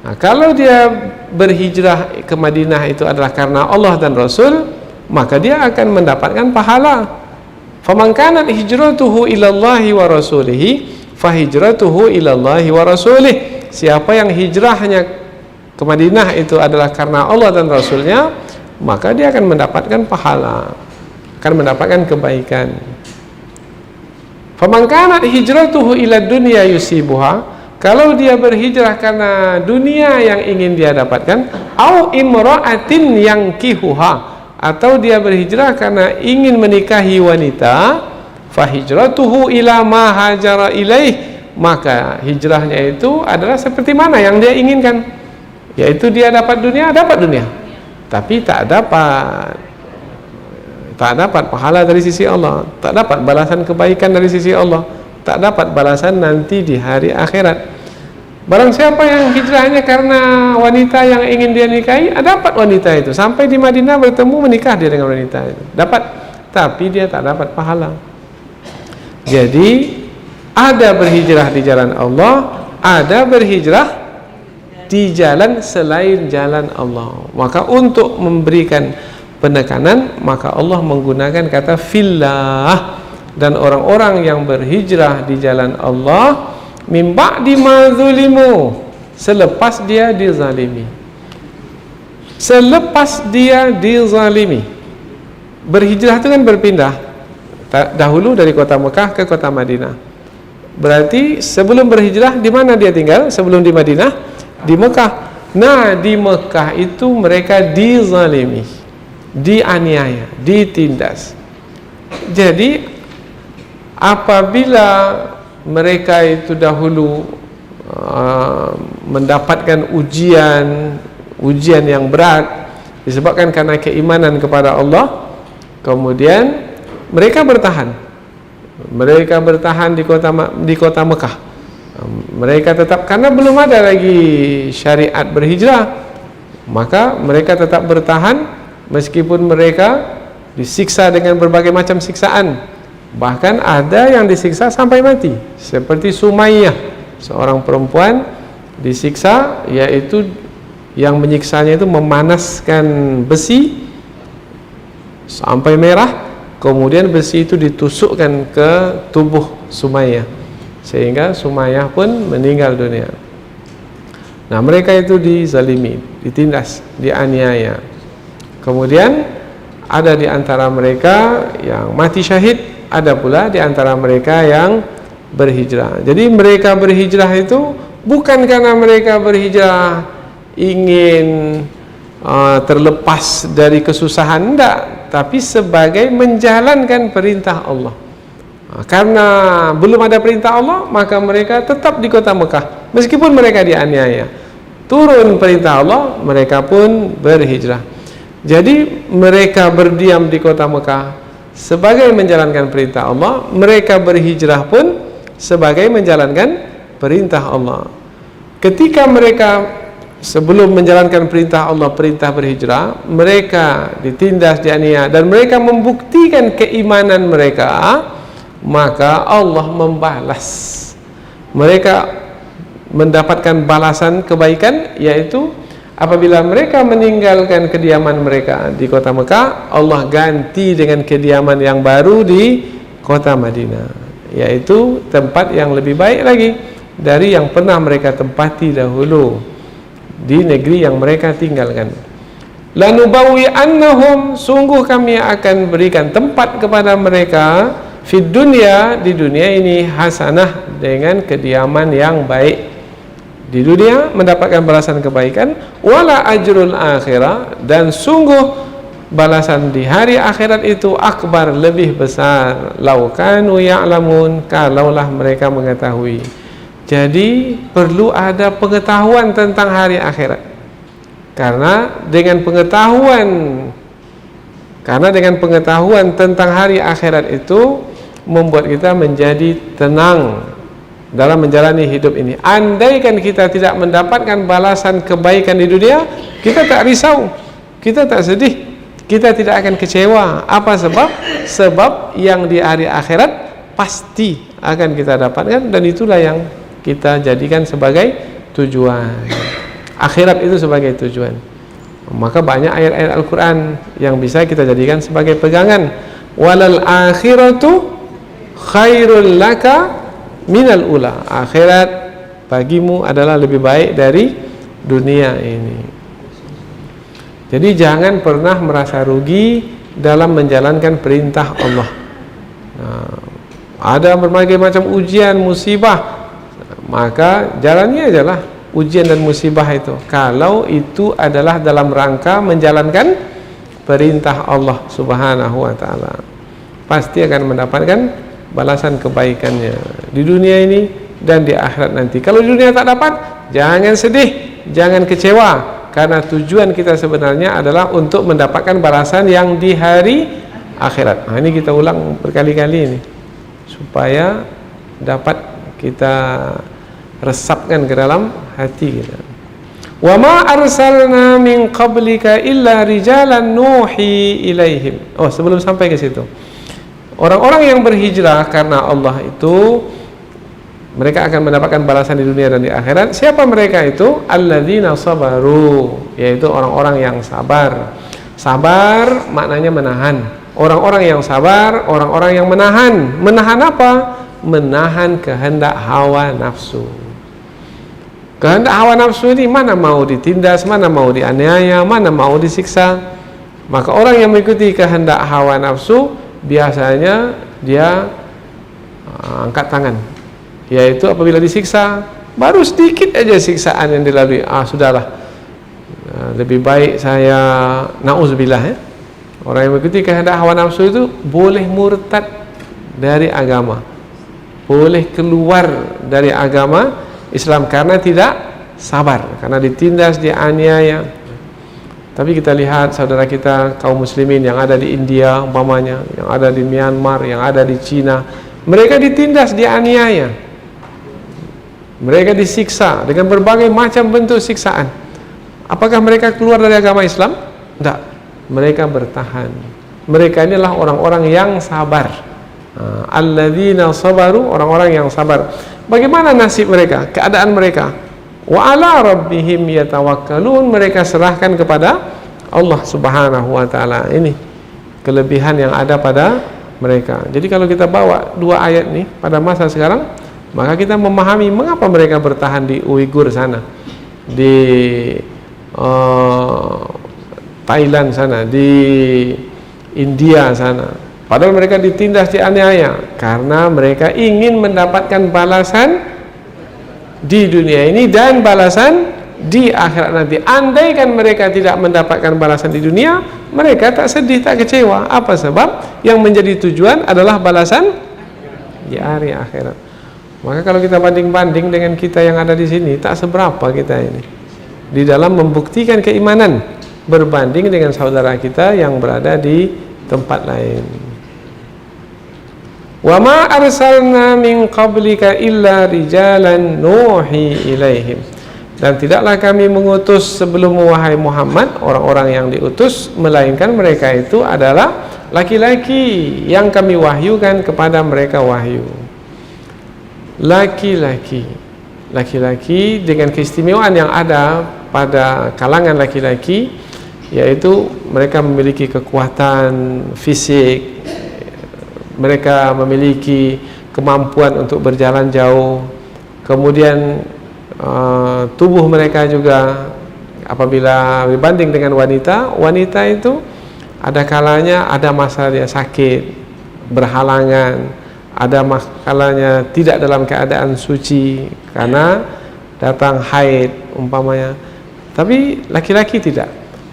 Nah, kalau dia berhijrah ke Madinah itu adalah karena Allah dan Rasul, maka dia akan mendapatkan pahala. Faman kanat hijratuhu ilallahi wa rasulihi fahijratuhu ilallahi wa rasulih. Siapa yang hijrahnya ke Madinah itu adalah karena Allah dan Rasulnya, maka dia akan mendapatkan pahala, akan mendapatkan kebaikan. Faman kanat hijratuhu ila dunya yusibuha, kalau dia berhijrah karena dunia yang ingin dia dapatkan, au imra'atin yankihuha, atau dia berhijrah karena ingin menikahi wanita, fahijratuhu ila ma hajara ilaih, maka hijrahnya itu adalah seperti mana yang dia inginkan, yaitu dia dapat dunia, tapi tak dapat pahala dari sisi Allah, tak dapat balasan kebaikan dari sisi Allah, tak dapat balasan nanti di hari akhirat. Barang siapa yang hijrahnya karena wanita yang ingin dia nikahi, dapat wanita itu, sampai di Madinah bertemu, menikah dia dengan wanita itu, dapat, tapi dia tak dapat pahala. Jadi ada berhijrah di jalan Allah, ada berhijrah di jalan selain jalan Allah. Maka untuk memberikan penekanan, maka Allah menggunakan kata fillah. Dan orang-orang yang berhijrah di jalan Allah min ba'di ma zulimu, selepas dia dizalimi. Selepas dia dizalimi. Berhijrah itu kan berpindah. Dahulu dari kota Mekah ke kota Madinah. Berarti sebelum berhijrah di mana dia tinggal? Sebelum di Madinah, di Mekah. Nah, di Mekah itu mereka dizalimi, dianiaya, ditindas. Jadi apabila mereka itu dahulu mendapatkan ujian yang berat disebabkan karena keimanan kepada Allah, kemudian mereka bertahan mereka bertahan di kota Mekah. Mereka tetap, karena belum ada lagi syariat berhijrah, maka mereka tetap bertahan meskipun mereka disiksa dengan berbagai macam siksaan. Bahkan ada yang disiksa sampai mati, seperti Sumayyah, seorang perempuan disiksa, yaitu yang menyiksanya itu memanaskan besi sampai merah, kemudian besi itu ditusukkan ke tubuh Sumayyah, sehingga Sumayyah pun meninggal dunia. Nah, mereka itu dizalimi, ditindas, dianiaya. Kemudian ada di antara mereka yang mati syahid, ada pula di antara mereka yang berhijrah. Jadi mereka berhijrah itu bukan karena mereka berhijrah ingin terlepas dari kesusahan, enggak, tapi sebagai menjalankan perintah Allah. Karena belum ada perintah Allah, maka mereka tetap di kota Mekah meskipun mereka dianiaya. Turun perintah Allah, mereka pun berhijrah. Jadi mereka berdiam di kota Mekah sebagai menjalankan perintah Allah, mereka berhijrah pun sebagai menjalankan perintah Allah. Ketika mereka sebelum menjalankan perintah Allah, perintah berhijrah, mereka ditindas, dianiaya, dan mereka membuktikan keimanan mereka, maka Allah membalas. Mereka mendapatkan balasan kebaikan, yaitu apabila mereka meninggalkan kediaman mereka di kota Mekah, Allah ganti dengan kediaman yang baru di kota Madinah, yaitu tempat yang lebih baik lagi dari yang pernah mereka tempati dahulu di negeri yang mereka tinggalkan. Lanubawi annahum, sungguh kami akan berikan tempat kepada mereka fid dunya, di dunia ini, hasanah, dengan kediaman yang baik. Di dunia mendapatkan balasan kebaikan, wala ajrul akhirah, dan sungguh balasan di hari akhirat itu akbar, lebih besar. Lau kanu ya'lamun, kalaulah mereka mengetahui. Jadi perlu ada pengetahuan tentang hari akhirat. Karena dengan pengetahuan tentang hari akhirat itu membuat kita menjadi tenang dalam menjalani hidup ini. Andaikan kita tidak mendapatkan balasan kebaikan di dunia, kita tak risau, kita tak sedih, kita tidak akan kecewa. Apa sebab? Sebab yang di hari akhirat pasti akan kita dapatkan, dan itulah yang kita jadikan sebagai tujuan. Akhirat itu sebagai tujuan. Maka banyak ayat-ayat Al-Quran yang bisa kita jadikan sebagai pegangan. Walal akhiratu khairul laka minal ula, akhirat bagimu adalah lebih baik dari dunia ini. Jadi jangan pernah merasa rugi dalam menjalankan perintah Allah. Nah, ada berbagai macam ujian, musibah, maka jalani ajalah ujian dan musibah itu, kalau itu adalah dalam rangka menjalankan perintah Allah Subhanahu wa ta'ala. Pasti akan mendapatkan balasan kebaikannya di dunia ini dan di akhirat nanti. Kalau di dunia tak dapat, jangan sedih, jangan kecewa, karena tujuan kita sebenarnya adalah untuk mendapatkan balasan yang di hari akhirat. Nah, ini kita ulang berkali-kali ini supaya dapat kita resapkan ke dalam hati kita. Wa ma arsalna min qablika illa rijalan nuhi ilaihim. Oh, sebelum sampai ke situ, orang-orang yang berhijrah karena Allah itu mereka akan mendapatkan balasan di dunia dan di akhirat. Siapa mereka itu? Alladzina sabaru, yaitu orang-orang yang sabar. Sabar maknanya menahan. Orang-orang yang sabar, orang-orang yang menahan. Menahan apa? Menahan kehendak hawa nafsu. Kehendak hawa nafsu ini mana mau ditindas, mana mau dianiaya, mana mau disiksa. Maka orang yang mengikuti kehendak hawa nafsu biasanya dia angkat tangan, yaitu apabila disiksa, baru sedikit aja siksaan yang dilalui, sudahlah, lebih baik saya, na'udzubillah ya. Orang yang mengikuti kehendak hawa nafsu itu boleh murtad dari agama, boleh keluar dari agama Islam karena tidak sabar, karena ditindas, dianiaya. Tapi kita lihat saudara kita kaum muslimin yang ada di India umpamanya, yang ada di Myanmar, yang ada di Cina, Mereka ditindas, dianiaya, mereka disiksa dengan berbagai macam bentuk siksaan. Apakah mereka keluar dari agama Islam? Tidak, mereka bertahan. Mereka inilah orang-orang yang sabar. Alladzina sabaru, orang-orang yang sabar. Bagaimana nasib mereka, keadaan mereka? Wa ala rabbihim yatawakkalun, mereka serahkan kepada Allah Subhanahu wa taala. Ini kelebihan yang ada pada mereka. Jadi kalau kita bawa dua ayat nih pada masa sekarang, maka kita memahami mengapa mereka bertahan di Uighur sana, di Thailand sana, di India sana. Padahal mereka ditindas, dianiaya, karena mereka ingin mendapatkan balasan di dunia ini dan balasan di akhirat nanti. Andaikan mereka tidak mendapatkan balasan di dunia, mereka tak sedih, tak kecewa. Apa sebab? Yang menjadi tujuan adalah balasan di hari akhirat. Maka kalau kita banding-banding dengan kita yang ada di sini, tak seberapa kita ini di dalam membuktikan keimanan berbanding dengan saudara kita yang berada di tempat lain. Wa ma arsalna min qablika illa rijalan nuhi ilaihim, dan tidaklah kami mengutus sebelum wahai Muhammad orang-orang yang diutus, melainkan mereka itu adalah laki-laki yang kami wahyukan kepada mereka wahyu. Laki-laki dengan keistimewaan yang ada pada kalangan laki-laki, yaitu mereka memiliki kekuatan fisik, mereka memiliki kemampuan untuk berjalan jauh, kemudian tubuh mereka juga apabila dibanding dengan wanita, wanita itu ada kalanya ada masa dia sakit, berhalangan, ada kalanya tidak dalam keadaan suci karena datang haid umpamanya. Tapi laki-laki tidak.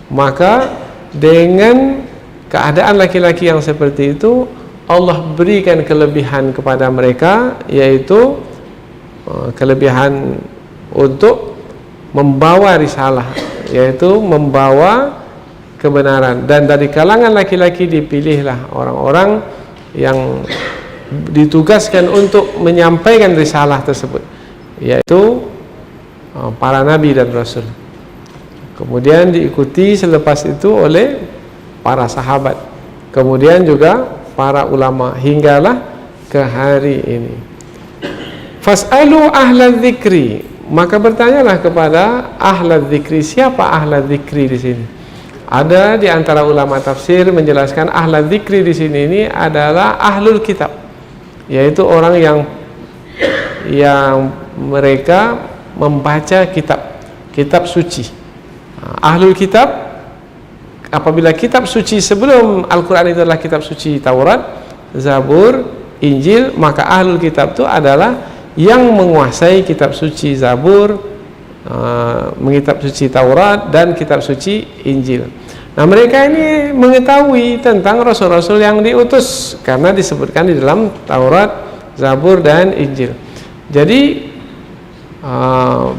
Maka dengan keadaan laki-laki yang seperti itu, Allah berikan kelebihan kepada mereka, yaitu kelebihan untuk membawa risalah, yaitu membawa kebenaran. Dan dari kalangan laki-laki dipilihlah orang-orang yang ditugaskan untuk menyampaikan risalah tersebut, yaitu para nabi dan rasul. Kemudian diikuti selepas itu oleh para sahabat, kemudian juga para ulama, hinggalah ke hari ini. Fas'alu ahla dzikri, maka bertanyalah kepada ahla dzikri. Siapa ahla dzikri di sini? Ada di antara ulama tafsir menjelaskan ahla dzikri di sini ini adalah ahlul kitab, yaitu orang yang mereka membaca kitab suci. Ahlul kitab, apabila kitab suci sebelum Al-Quran itu adalah kitab suci Taurat, Zabur, Injil, maka ahlul kitab itu adalah yang menguasai kitab suci Zabur, kitab suci Taurat, dan kitab suci Injil. Nah, mereka ini mengetahui tentang rasul-rasul yang diutus karena disebutkan di dalam Taurat, Zabur, dan Injil. Jadi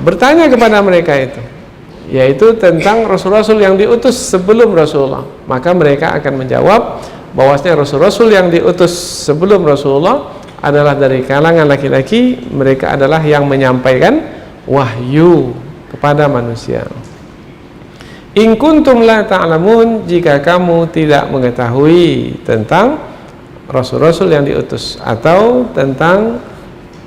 bertanya kepada mereka itu, yaitu tentang rasul-rasul yang diutus sebelum Rasulullah, maka mereka akan menjawab bahwasanya rasul-rasul yang diutus sebelum Rasulullah adalah dari kalangan laki-laki. Mereka adalah yang menyampaikan wahyu kepada manusia. In kuntum la ta'lamun, jika kamu tidak mengetahui tentang rasul-rasul yang diutus atau tentang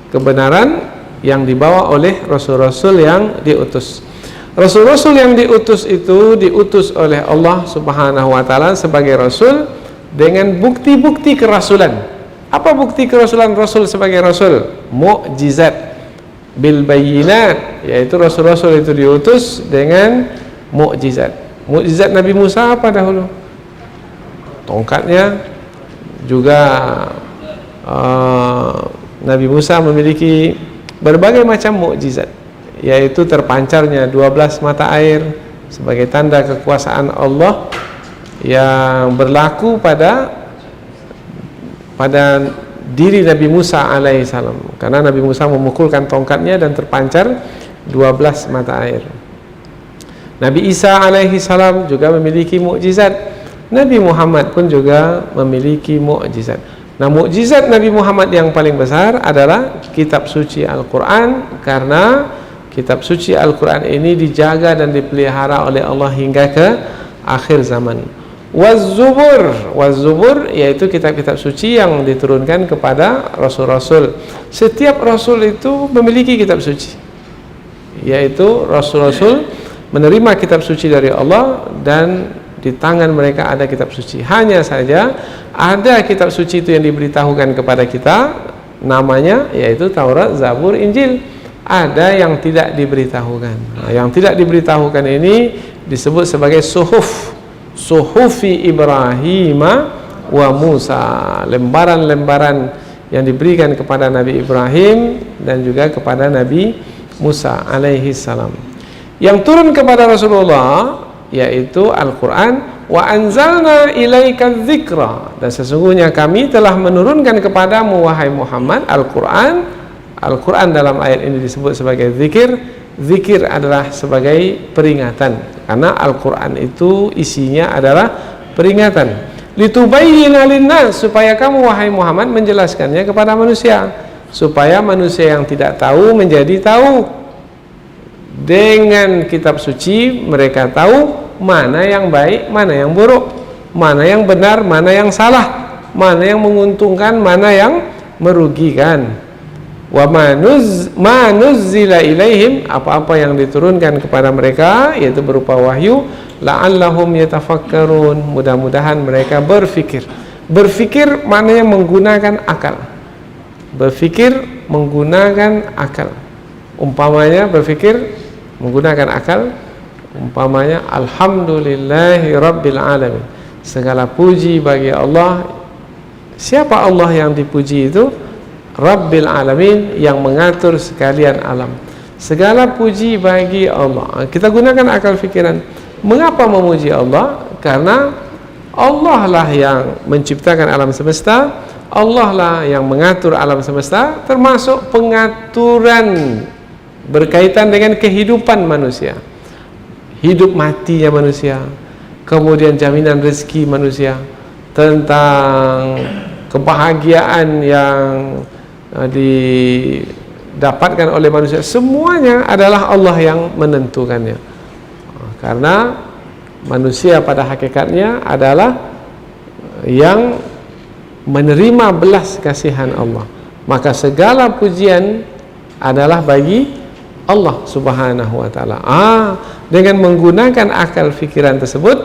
kebenaran yang dibawa oleh rasul-rasul yang diutus. Rasul-rasul yang diutus itu diutus oleh Allah Subhanahu wa taala sebagai rasul dengan bukti-bukti kerasulan. Apa bukti kerasulan rasul sebagai rasul? Mukjizat bil bayyinat, yaitu rasul-rasul itu diutus dengan mukjizat. Mukjizat Nabi Musa apa dahulu? Tongkatnya. Juga Nabi Musa memiliki berbagai macam mukjizat, yaitu terpancarnya 12 mata air sebagai tanda kekuasaan Allah yang berlaku pada diri Nabi Musa alaihissalam, karena Nabi Musa memukulkan tongkatnya dan terpancar 12 mata air. Nabi Isa alaihissalam juga memiliki mukjizat. Nabi Muhammad pun juga memiliki mukjizat. Nah, mukjizat Nabi Muhammad yang paling besar adalah kitab suci Al-Quran, karena kitab suci Al-Quran ini dijaga dan dipelihara oleh Allah hingga ke akhir zaman. Waz-Zubur yaitu kitab-kitab suci yang diturunkan kepada rasul-rasul. Setiap rasul itu memiliki kitab suci, yaitu rasul-rasul menerima kitab suci dari Allah dan di tangan mereka ada kitab suci. Hanya saja ada kitab suci itu yang diberitahukan kepada kita, namanya yaitu Taurat, Zabur, Injil. Ada yang tidak diberitahukan. Nah, yang tidak diberitahukan ini disebut sebagai Suhufi Ibrahim wa Musa, lembaran-lembaran yang diberikan kepada Nabi Ibrahim dan juga kepada Nabi Musa alaihi salam. Yang turun kepada Rasulullah yaitu Al-Quran. Wa anzalna ilaika dzikra, dan sesungguhnya kami telah menurunkan kepadamu wahai Muhammad Al-Quran. Al-Quran dalam ayat ini disebut sebagai zikir. Zikir adalah sebagai peringatan, karena Al-Quran itu isinya adalah peringatan. Litubayyina linnas, supaya kamu wahai Muhammad menjelaskannya kepada manusia, supaya manusia yang tidak tahu menjadi tahu. Dengan kitab suci mereka tahu mana yang baik, mana yang buruk, mana yang benar, mana yang salah, mana yang menguntungkan, mana yang merugikan. Wa manuzzila ilaihim, apa-apa yang diturunkan kepada mereka yaitu berupa wahyu, la'allahum yatafakkarun, mudah-mudahan mereka berfikir. Berfikir maknanya menggunakan akal. Berfikir menggunakan akal. Umpamanya berfikir menggunakan akal, umpamanya alhamdulillahi rabbil alamin, segala puji bagi Allah. Siapa Allah yang dipuji itu? Rabbil alamin, yang mengatur sekalian alam. Segala puji bagi Allah. Kita gunakan akal fikiran. Mengapa memuji Allah? Karena Allah lah yang menciptakan alam semesta, Allah lah yang mengatur alam semesta, termasuk pengaturan berkaitan dengan kehidupan manusia, hidup matinya manusia, kemudian jaminan rezeki manusia, tentang kebahagiaan yang didapatkan oleh manusia, semuanya adalah Allah yang menentukannya. Karena manusia pada hakikatnya adalah yang menerima belas kasihan Allah, maka segala pujian adalah bagi Allah subhanahu wa ta'ala. Dengan menggunakan akal fikiran tersebut,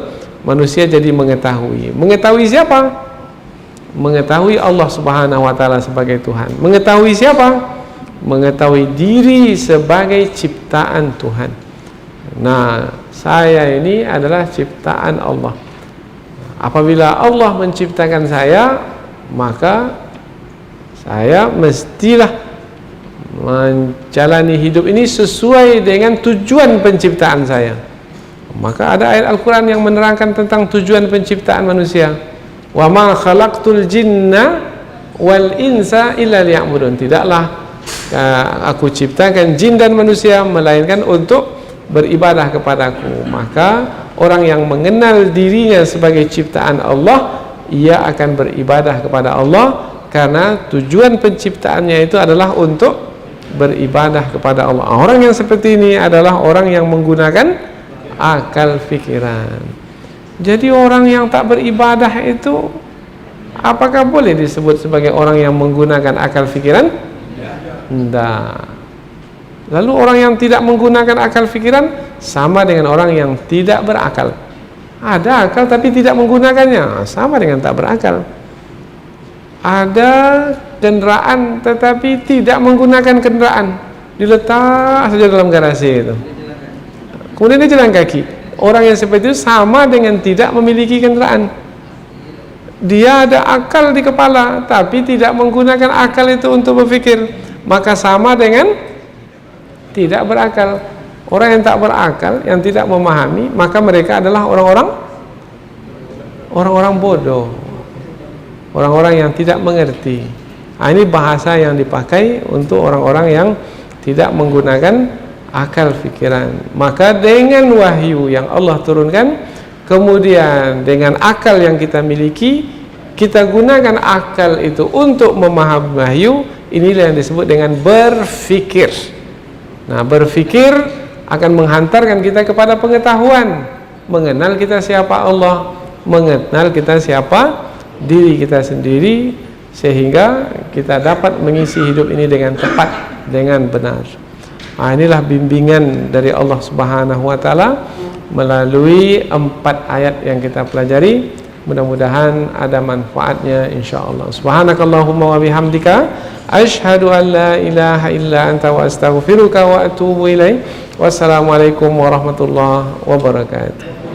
manusia jadi mengetahui. Mengetahui siapa? Mengetahui Allah subhanahu wa ta'ala sebagai Tuhan. Mengetahui siapa? Mengetahui diri sebagai ciptaan Tuhan. Nah, saya ini adalah ciptaan Allah. Apabila Allah menciptakan saya, maka saya mestilah menjalani hidup ini sesuai dengan tujuan penciptaan saya. Maka ada ayat Al-Quran yang menerangkan tentang tujuan penciptaan manusia. Wa ma khalaqtul jinna wal insa illa liya'budun. Tidaklah aku ciptakan jin dan manusia melainkan untuk beribadah kepadaku. Maka orang yang mengenal dirinya sebagai ciptaan Allah, ia akan beribadah kepada Allah, karena tujuan penciptaannya itu adalah untuk beribadah kepada Allah. Orang yang seperti ini adalah orang yang menggunakan akal fikiran. Jadi orang yang tak beribadah itu apakah boleh disebut sebagai orang yang menggunakan akal fikiran? Tidak. Lalu orang yang tidak menggunakan akal fikiran sama dengan orang yang tidak berakal. Ada akal tapi tidak menggunakannya, sama dengan tak berakal. Ada kendaraan tetapi tidak menggunakan kendaraan, diletak saja dalam garasi itu, kemudian dia jalan kaki. Orang yang seperti itu sama dengan tidak memiliki kendaraan. Dia ada akal di kepala tapi tidak menggunakan akal itu untuk berfikir, maka sama dengan tidak berakal. Orang yang tak berakal, yang tidak memahami, maka mereka adalah orang-orang bodoh, orang-orang yang tidak mengerti. Ini bahasa yang dipakai untuk orang-orang yang tidak menggunakan akal fikiran. Maka dengan wahyu yang Allah turunkan, kemudian dengan akal yang kita miliki, kita gunakan akal itu untuk memahami wahyu, inilah yang disebut dengan berfikir. Nah, berfikir akan menghantarkan kita kepada pengetahuan, mengenal kita siapa Allah, mengenal kita siapa diri kita sendiri, sehingga kita dapat mengisi hidup ini dengan tepat, dengan benar. Inilah bimbingan dari Allah Subhanahu wa taala melalui 4 ayat yang kita pelajari. Mudah-mudahan ada manfaatnya insyaallah. Subhanakallahumma wa bihamdika asyhadu an la ilaha illa anta wa astaghfiruka wa atubu ilaik. Wassalamualaikum warahmatullahi wabarakatuh.